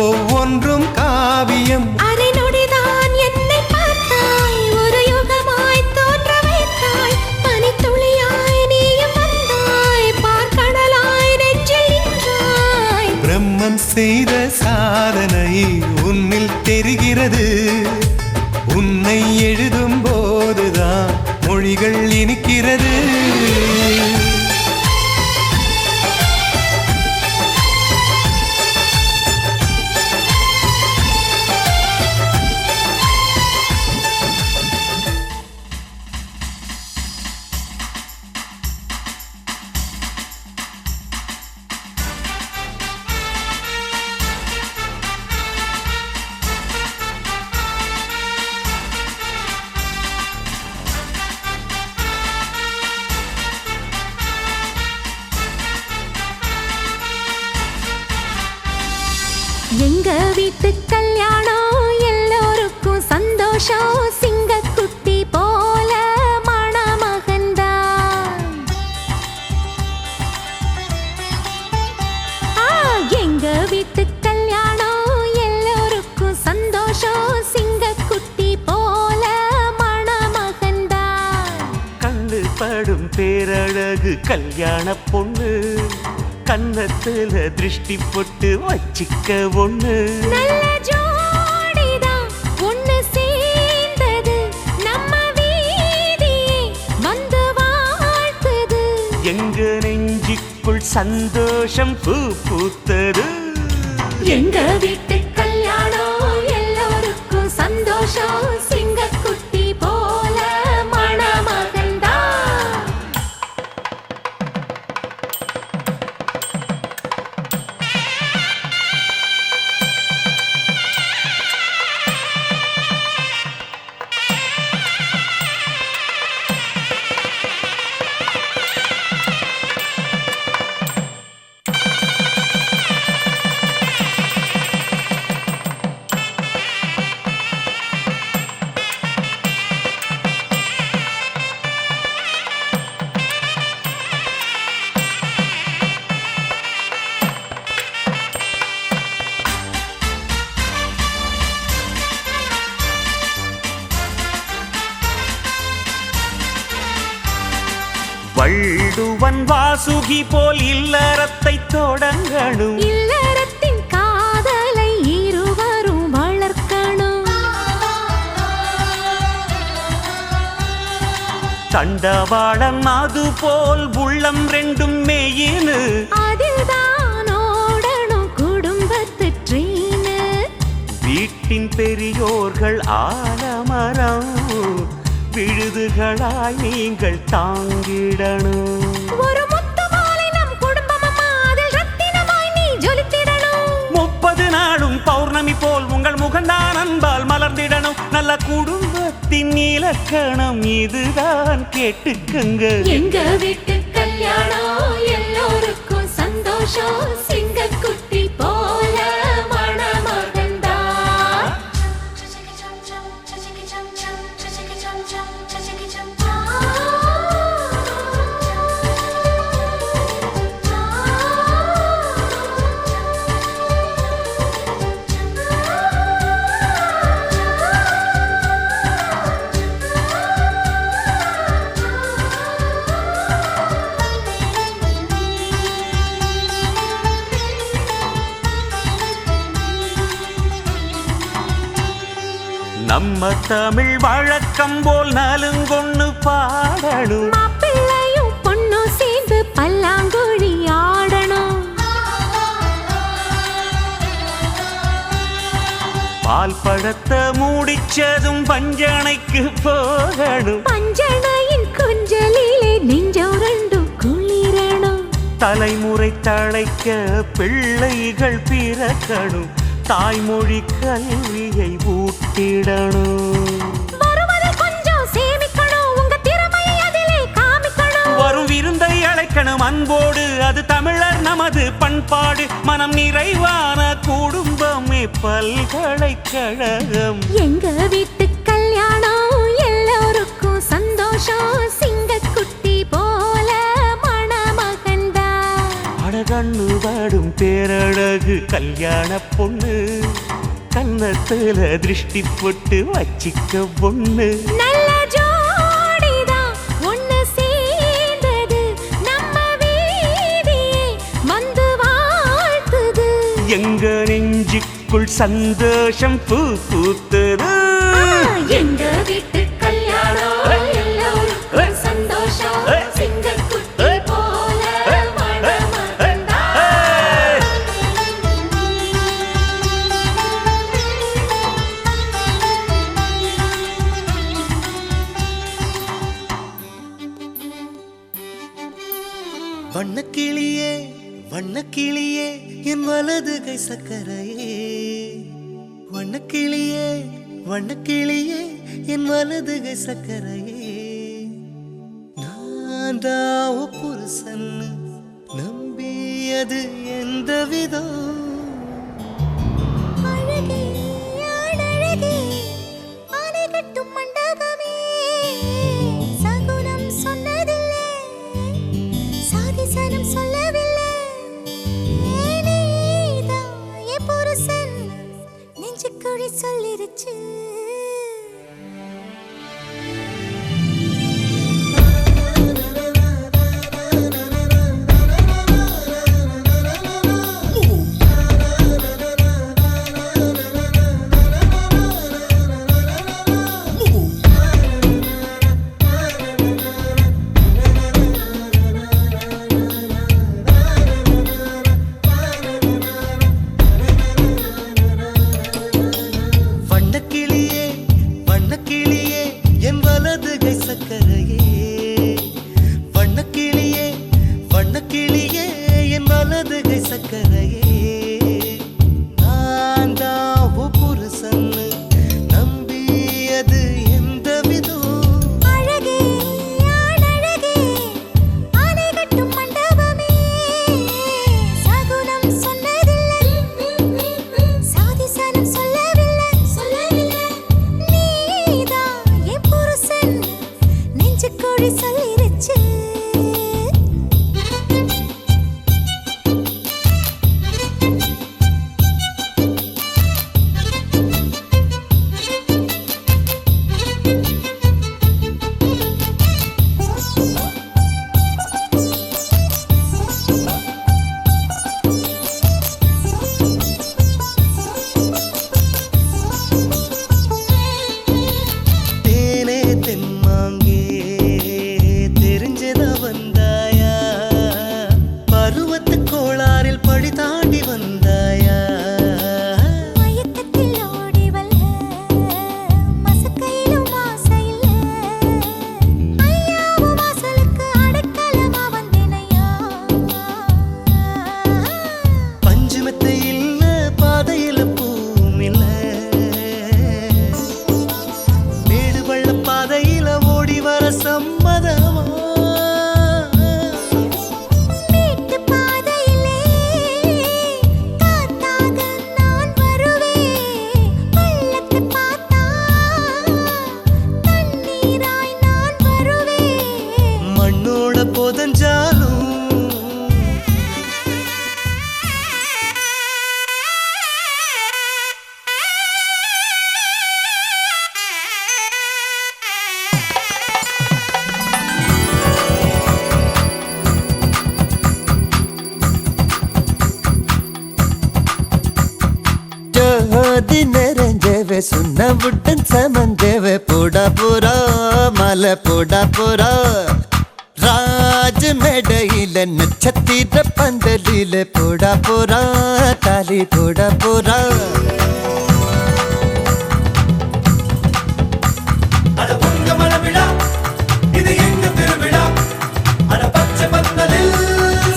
Speaker 4: ஒவ்வொன்றும் காவியம்
Speaker 3: அரை நொடிதான் என்னை பார்த்தாய் ஒரு யுகமாய் தோன்ற வைத்தாய் பனித்துளியாய் நீயும் வந்தாய் பார்க்கடலாய் நெஞ்சில் நின்றாய்
Speaker 4: பிரம்மன் செய்த சாதனை உன்னில் தெரிகிறது உன்னை எழுதும் போதுதான் மொழிகள் இனிக்கிறது
Speaker 3: எங்க வீட்டு கல்யாணம் எல்லோருக்கும் சந்தோஷம் சிங்கக்குட்டி போல மணமகன்தான் எங்க வீட்டு கல்யாணம் எல்லோருக்கும் சந்தோஷம் சிங்கக்குட்டி போல மணமகன்தான்
Speaker 5: பேரழகு கல்யாண பொண்ணு கன்னத்துல திருஷ்டி போட்டு வச்சிக்க ஒண்ணு
Speaker 3: நல்ல ஜோடிதான் ஒண்ணு சேர்ந்தது நம்ம வீதியே வந்து வாழ்த்துது
Speaker 5: எங்க நெஞ்சுக்குள் சந்தோஷம் பூ பூத்தது
Speaker 3: எங்க வீட்டு கல்யாணம் எல்லோருக்கும் சந்தோஷம் சிங்கக்குட்டி போல மணமகன்தா
Speaker 5: வள்ளுவன் வாசுகி போல் இல்லறத்தை தொடங்கணும்
Speaker 3: இல்லறத்தின் காதலை இருவரும் வளர்க்கணும்
Speaker 5: தண்டவாளம் அது போல் உள்ளம் ரெண்டும் மேயினு
Speaker 3: அதில்தான் ஓடணும் குடும்பத்து ட்ரெயின்
Speaker 5: வீட்டின் பெரியோர்கள் ஆலமரம் விழுதுகளாய் நீங்கள் தாங்கிடணும்
Speaker 3: ஒரு முத்து மாலை நம் குடும்பம் அதில் ரத்தினமாய் நீ ஜொலித்திடணும்
Speaker 5: 30 நாளும் பௌர்ணமி போல் உங்கள் முகந்தான் அன்பால் மலர்ந்திடணும் நல்ல குடும்பத்தின் இலக்கணம் இதுதான் கேட்டுக்கங்க
Speaker 3: எங்க வீட்டு கல்யாணம் எல்லோருக்கும் சந்தோஷம் சிங்கக்குட்டி போல மணமகன்தா
Speaker 5: நம்ம தமிழ் வழக்கம் போல் நலுங்கொன்னு பாடணும்
Speaker 3: மாப்பிள்ளையும் பொண்ணும் சேர்ந்து பல்லாங்குழி ஆடணும்
Speaker 5: பால் பழத்தை மூடிச்சதும் பஞ்சனைக்கு போகணும்
Speaker 3: பஞ்சனையின் குஞ்சலிலே நெஞ்சம் ரெண்டும் குளிரணும்
Speaker 5: தலைமுறை தழைக்க பிள்ளைகள் பிறக்கணும் தாய்மொழி கல்வியை ஊட்டிடணும்
Speaker 3: வருவதில் கொஞ்சம் சேமிக்கணும் உங்க திறமையை அதிலே காமிக்கணும்
Speaker 5: வரும் விருந்தை அழைக்கணும் அன்போடு அது தமிழர் நமது பண்பாடு மனம் நிறைவான குடும்பமே பல்கலைக்கழகம்
Speaker 3: எங்க வீட்டு கல்யாணம் எல்லோருக்கும் சந்தோஷம் சிங்கக்குட்டி போல மணமகன்தா
Speaker 5: அழகண்ணு வாடும் பேரழகு கல்யாண பொண்ணு கன்னத்துல திருஷ்டி போட்டு வச்சிக்க பொண்ணு
Speaker 3: நல்ல ஜோடிதான் ஒண்ணு சேர்ந்தது நம்ம வீதியே வந்து வாழ்த்துது
Speaker 5: எங்க நெஞ்சுக்குள் சந்தோஷம் பூ பூத்தது
Speaker 3: எங்க வீட்டு கல்யாணம் எல்லோருக்கும் சந்தோஷம் சிங்கக்குட்டி போல மணமகன்தா
Speaker 4: வண்ணக்கிளியே வண்ணக்கிளியே என் வலது கை சக்கரையே வண்ணக்கிளியே வண்ணக்கிளியே என் வலது கை சக்கரையே நான் தான் புருஷன் நம்பியது எந்த விதம்
Speaker 3: அழகே அழகே ஆனை கட்டும் மண்டபமே சகுனம் சொன்னதில்லை சாதிசனம் சொல்லவில்லை நீதான் என் புருஷன் நெஞ்சுக்குழி சொல்லிருச்சு
Speaker 4: வண்ணக்கிளியே வண்ணக்கிளியே என் வலதுகை சக்கரையே வண்ணக்கிளியே வண்ணக்கிளியே என் வலதுகை சக்கரையே நான் தான் புருஷன் நம்பியது எந்த விதம்
Speaker 3: அழகே ஆனழகே ஆனை கட்டும் மண்டபமே சகுனம் சொன்னதில்லை சாதிசனம் சொல்லவில்லை நீதான் என் புருஷன் நெஞ்சுக்குழி சொல்லிருச்சு
Speaker 4: தேனே தென்மாங்கே தெரிஞ்சத வந்தாயா பருவத்து கோளாறில் படி தாண்டி வந்தாயா
Speaker 3: மயக்கத்தில் ஓடி வல்ல மசக்கையிலும் ஆசையில்ல ஐயாவும் வாசலுக்கு அடைக்கலமா வந்தேனையா
Speaker 4: பஞ்சுமெத்தை இல்ல பாதையில பூவும் இல்ல மேடு பள்ள பாதையில ஓடி வர சம்மதமா
Speaker 3: மீட்டு பாதையிலே காத்தாக நான் வருவேன் பள்ளத்தை பார்த்தா தண்ணீராய் நான் வருவேன்
Speaker 4: மண்ணோட போதஞ்சாலும் ஜோதி நிறைஞ்சவே சுண்ண விட்டன் சமஞ்சவே போடா போறா மலை போடா போறா ராஜ மேடையில நட்சத்திர பந்தலில போடா போறா தாலி போடா போறா அட பொங்க மனவிழா இது எங்க திருவிழா அட பச்சை பந்தலில்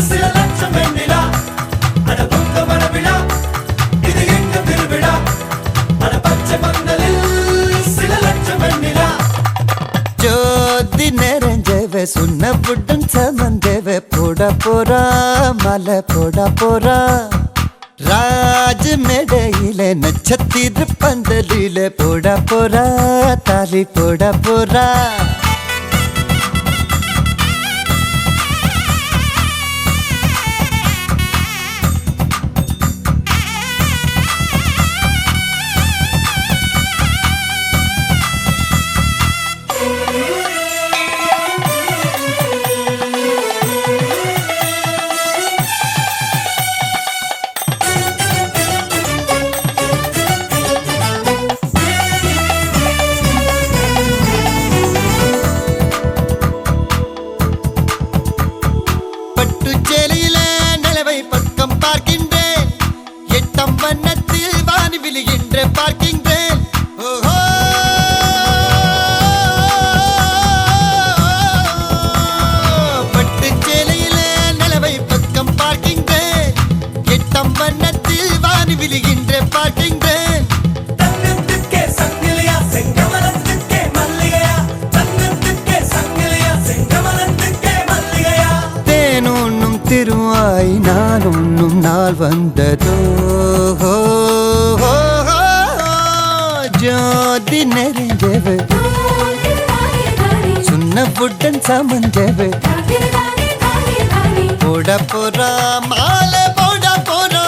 Speaker 4: சில லட்சம் வெண்ணிலா அட பொங்க மனவிழா இது எங்க திருவிழா அட பச்சை பந்தலில் சில லட்சம் வெண்ணிலா ஜோதி நிறைஞ்சவே சுண்ண புட்டன் சமந்தவே போடா போறா மலை போடா போறா ராஜ மேடையில நட்சத்திர பந்தலில போடா போறா தாலி போடா போறா பட்டுச்சேலையில நிலவை பக்கம் பார்க்கின்றேன் எட்டம் வண்ணத்தில் வானி விழுகின்ற பார்க்கின்றேன் ஓஹோ பட்டுச்சேலையில நிலவை பக்கம் பார்க்கின்றேன் எட்டம் வண்ணத்தில் வானி விழுகின்ற பார்க்கின்றேன் தங்கத்துக்கே சங்கிலியா செங்கமலத்துக்கே மல்லிகையா தங்கத்துக்கே சங்கிலியா செங்கமலத்துக்கே மல்லிகையா தேனுண்ணும் திருவாய் நான் உண்ணும் நாள் வந்ததோ ஜோதி நெறிஞ்சவு சுண்ண புட்டன் சமஞ்சவு போட போறா மாலை போட போறா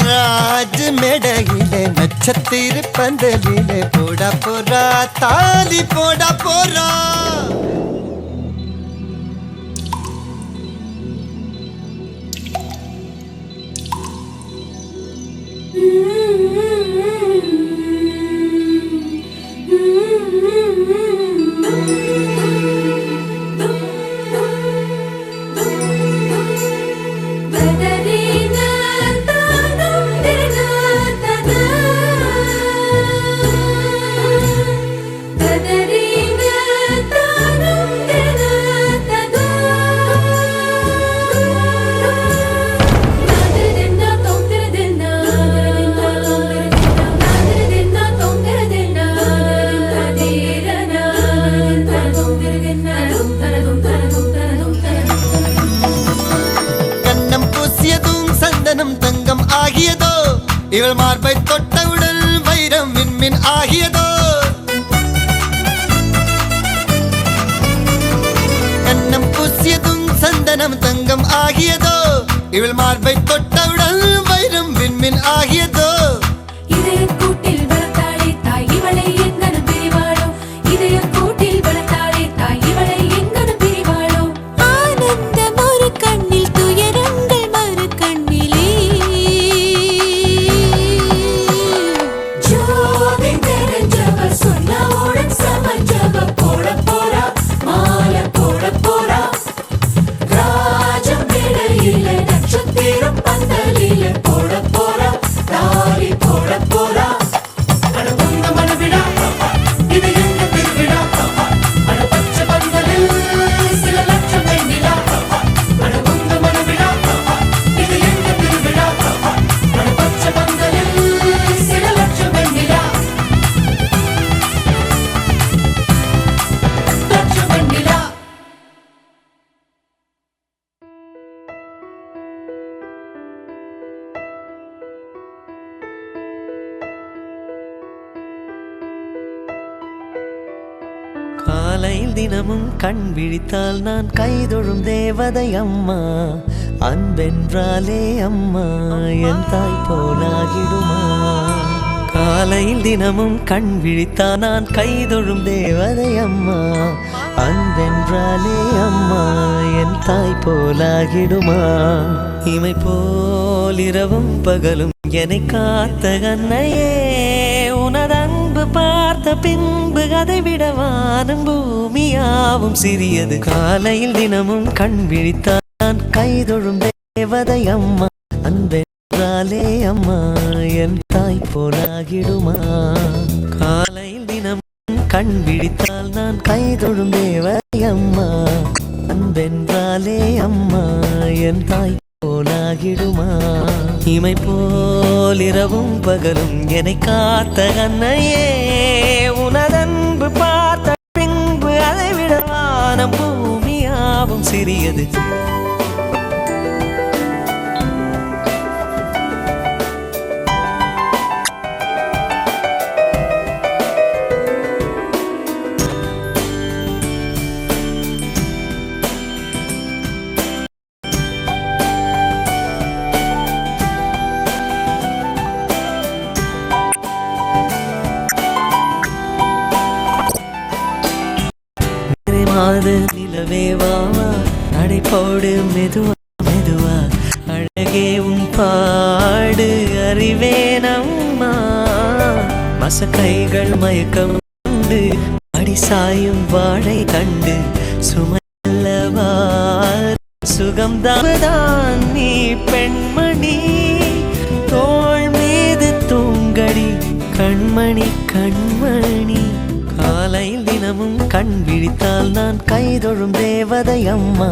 Speaker 4: ராஜ மேடையிலே நட்சத்திர பந்தலிலே போட போறா தாலி போட போறா
Speaker 6: ஆகியதோ கண்ணம் பூசியதும் சந்தனம் தங்கம் ஆகியதோ இவள் மார்பை தொட்டவுடன் வைரம் விண்மின் ஆகியதோ
Speaker 7: இதய கூட்டில் வளர்த்தாளே தாய் இவளை எங்கன பிரிவாளோ இதய கூட்டில் வளர்த்தாளே தாய் இவளை எங்கன பிரிவாளோ
Speaker 3: ஆனந்தம் ஒரு கண்ணில் துயரங்கள் மறு கண்ணிலே
Speaker 7: ஜோதி தெரிஞ்சவ சொன்னவுடன் சமஞ்சவ போட போறா மாலை போட போறா ராஜம் மேடையில நட்சத்திரம் பந்தலில போட போறா தாலி போட போறா அட உந்த மனவிடா இது எங்க திருவிழா அட பச்சை பந்தலில் சில லட்சம் வெண்ணிலா அட உந்த மனவிடா இது எங்க திருவிழா அட பச்சை பந்தலில் சில லட்சம் வெண்ணிலா லட்சம் வெண்ணிலா
Speaker 4: காலையில் தினமும் கண் விழித்தால் நான் கைதொழும் தேவதை அம்மா அன்பென்றாலே அம்மா என் தாய் போலாகிடுமா காலையில் தினமும் கண் விழித்தால் நான் கைதொழும் தேவதை அம்மா அன்பென்றாலே அம்மா என் தாய் போலாகிடுமா இமை போல் இரவும் பகலும் என்னை காத்த கண்ணையே உனதன்பு பார்த்த பின்பு அதை விட வானம் பூமியாவும் சிறியது காலையில் தினமும் கண் விழித்தான் கைதொழும் தேவதை அம்மா அன்பென்றாலே அம்மா என் தாய் போலாகிடுமா காலையில் தினமும் கண் விழித்தால் நான் கைதொழும் தேவதை அம்மா அன்பென்றாலே அம்மா என் தாய் போலாகிடுமா இமை போல் இரவும் பகலும் என்னை காத்த கண்ணையே உனதன்பு பார்த்த பின்பு அதை விட வானம் பூமியாவும் சிறியது மாது நிலவே வாவா நடை போடு மெதுவா மெதுவா அழகே உன் பாடு அறிவேனம்மா மசக்கைகள் மயக்கம் உண்டு அடி சாயும் வாழை கண்டு சுமல்லவா சுகம்தான் நீ பெண்மணி தோள் மீது தூங்கடி கண்மணி கண்மணி காலையில் தினமும் கண் விழித்தால் நான் கைதொழும் தேவதை அம்மா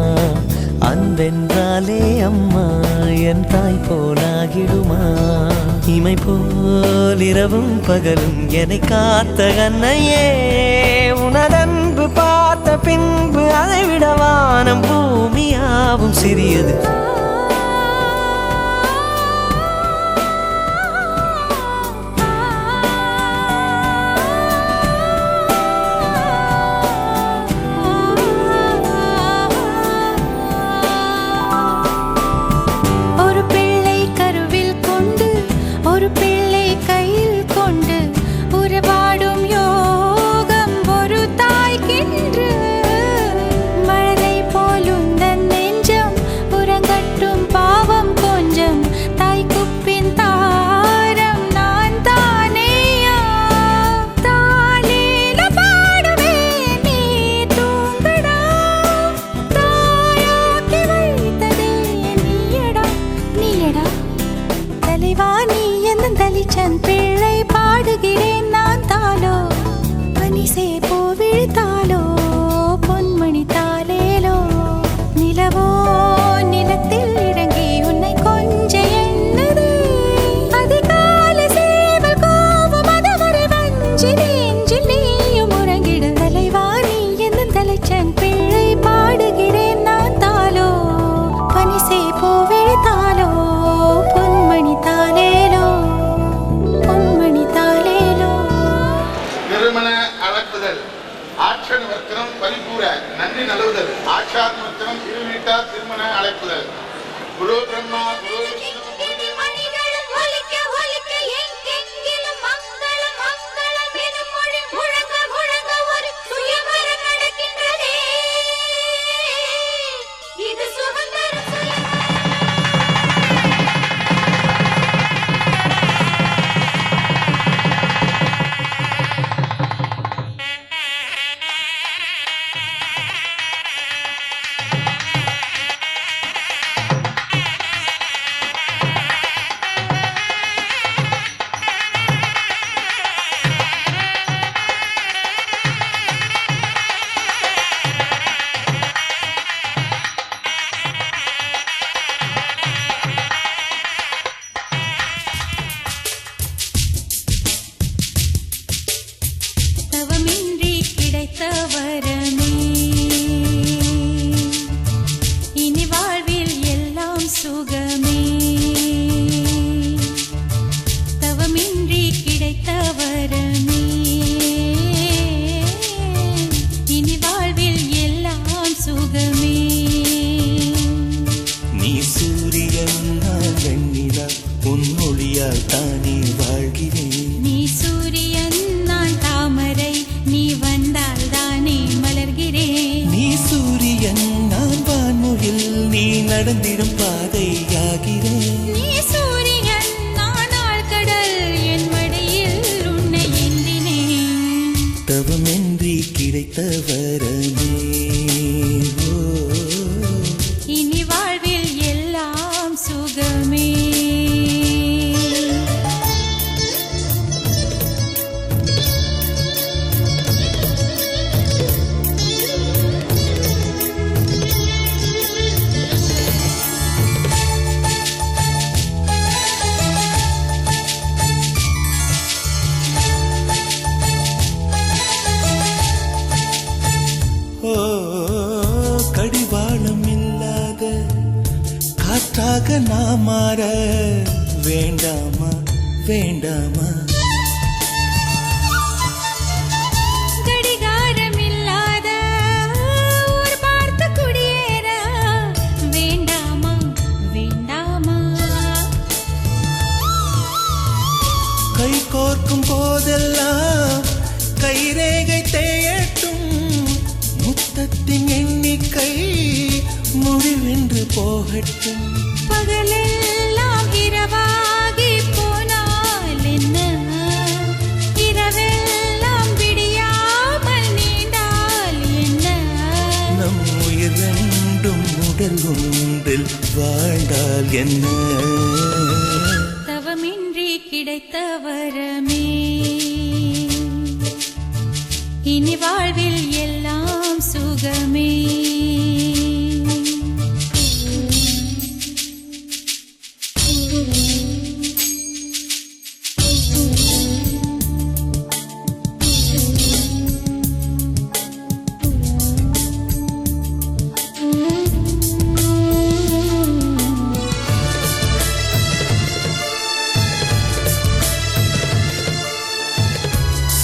Speaker 4: அன்பென்றாலே அம்மா என் தாய் போலாகிடுமா இமை போல் இரவும் பகலும் என்னை காத்த கண்ணையே உனதன்பு பார்த்த பின்பு அதை விட வானம் பூமியாவும் சிறியது
Speaker 8: அழைப்புதல் ஆட்ச நிவர்த்தனம் பரிபூர நன்றி நழுவுதல் ஆட்சா நிவர்த்தனம் திருநீட்டா திருமண அழைப்புதல் குரு பிரம்மா குரு விஷ்ணு
Speaker 2: நடந்திடும் பாதையாகிறேன்.
Speaker 3: நீ சூரியன் நான் ஆழ்கடல் என் மடியில் உன்னை ஏந்தினேன்.
Speaker 2: தவமின்றி கிடைத்த வரமே
Speaker 3: இனி வாழ்வில் எல்லாம் சுகமே.
Speaker 2: கடிவாளம் இல்லாத காற்றாக நான் மாற வேண்டாமா வேண்டாமா?
Speaker 3: கடிகாரம் இல்லாத ஊர் பார்த்து குடியேற வேண்டாமா வேண்டாமா?
Speaker 2: கை கோர்க்கும் போதெல்லாம் கைரேகை தேயட்டும், முத்தத்தின் எண்ணிக்கை முடிவென்று போகட்டும்.
Speaker 3: பகலெல்லாம் இரவாகி போனால் என்ன, இரவெல்லாம் விடியாமல் நீண்டால் என்ன?
Speaker 2: நம் உயிர் ரெண்டும் உடல் ஒன்றில் வாழ்ந்தால் என்ன?
Speaker 3: தவமின்றி கிடைத்த வரமே இனி வாழ்வில் எல்லாம் சுகமே.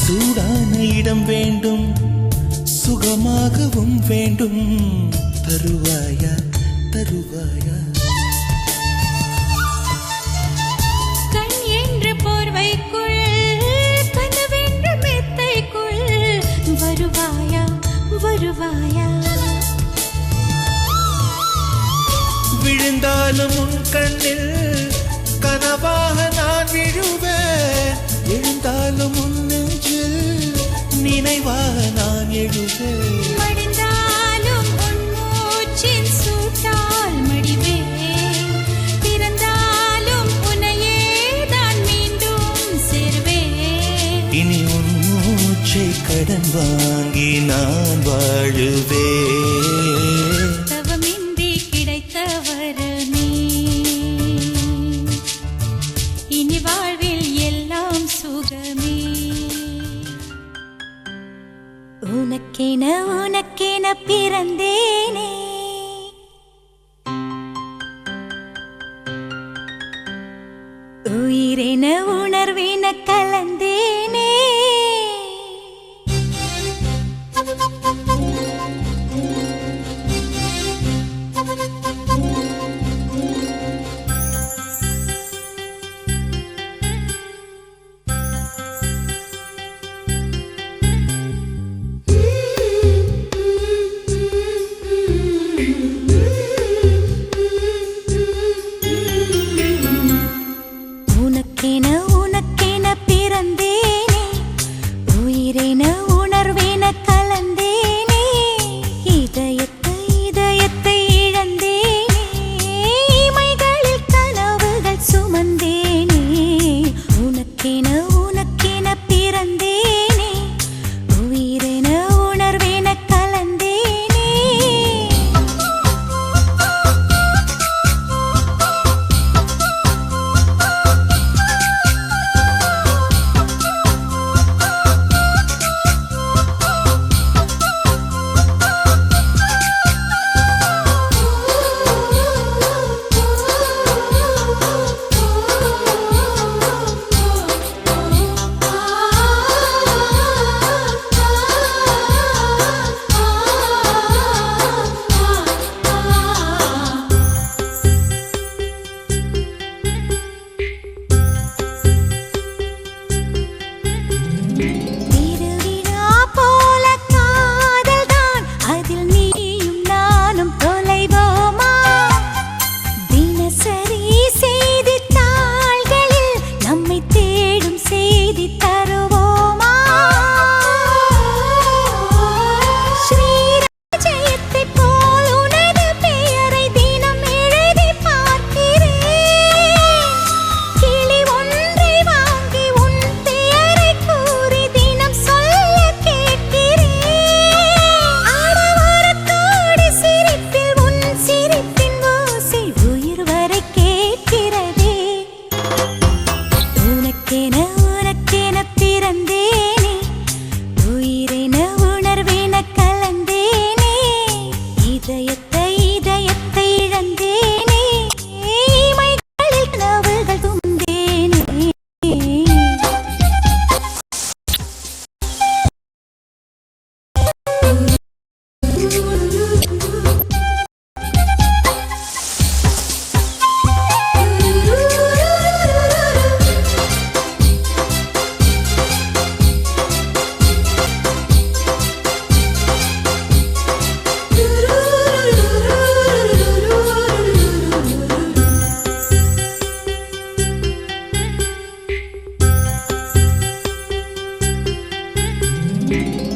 Speaker 2: சூடான இடம் வேண்டும், சுகமாகவும் வேண்டும், தருவாயா தருவாயா?
Speaker 3: கண் என்ற போர்வைக்குள் கனவென்ற மெத்தைக்குள் வருவாயா வருவாயா?
Speaker 2: விழுந்தாலும் உன் கண்ணில் கனவாக நான் விழுவேன், எழுந்தாலும் உன் நெஞ்சில் நினைவாக நான் எழுவேன்.
Speaker 3: மடிந்தாலும் உன் மூச்சின் சூட்டால் மடிவேன், பிறந்தாலும் உன்னையே தான் மீண்டும் சேர்வேன்.
Speaker 2: இனி உன் மூச்சை கடன் வாங்கி நான் வாழுவேன்.
Speaker 3: தவமின்றி கிடைத்த வரமே இனி வாழ்வில் எல்லாம் சுகமே. உனக்கென உனக்கென பிறந்தேனே, உயிரென உணர்வின கலந்தேனே.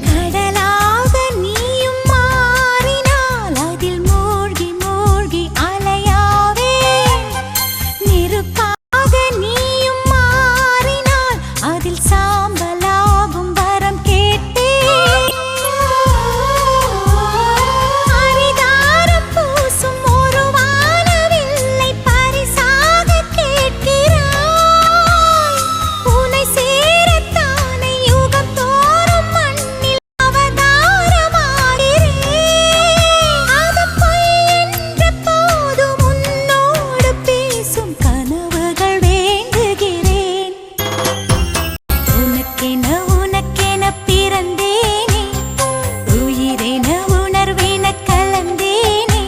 Speaker 3: கடலாக நீயும் மாறினால் அதில் மூழ்கி மூழ்கி அலையாவே நெருப்பாக நீயும் மாறினால் அதில் சாம்பலாகும் வரம் கேட்டேன் அரிதாரம் பூசும் ஒரு வானவில்லை பரிசாக கேட்கிறாய் உன்னை சேரத்தானே யுகம் தோறும் மண்ணில் அவதாரமாகிறேன் அது பொய் என்ற போதும் உன்னோடு பேசும் கனவுகள் வேண்டுகிறேன் உனக்கென பிறந்தேனே உயிரென உணர்வென கலந்தேனே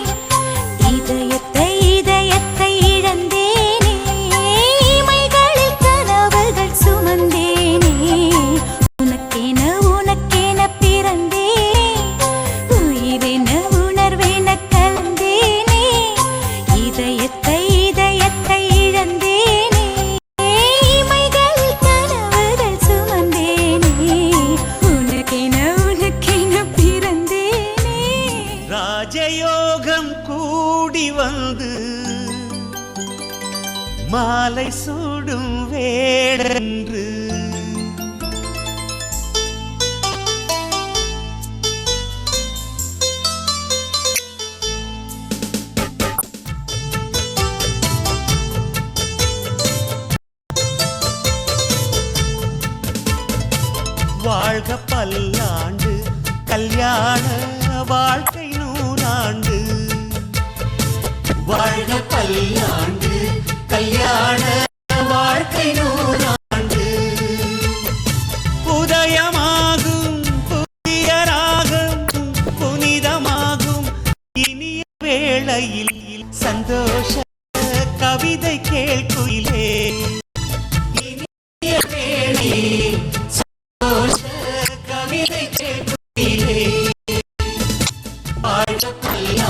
Speaker 3: இதயத்தை இழந்தேனே இமைகளில் கனவுகள் சுமந்தேனே உனக்கென பிறந்தேனே உயிரென உணர்வென கலந்தேனே இதயத்தை இழந்தேனே இமைகளில் கனவுகள் சுமந்தேனே உனக்கென பிறந்தேனே
Speaker 5: ராஜயோகம் கூடி வந்து மாலை சூடும் வேடென்று வாழ்க பல்லாண்டு கல்யாண வாழ்க்கை நூறாண்டு வாழ்க பல்லாண்டு கல்யாண வாழ்க்கை நூறாண்டு உதயமாகும் புதிய ராகம் புனிதமாகும் இனிய வேளையில் சந்தோஷ கவிதை கேள்குயிலே இனிய வேளையில் கவிதை கேள்குயிலே வாழ்க பல்லாண்டு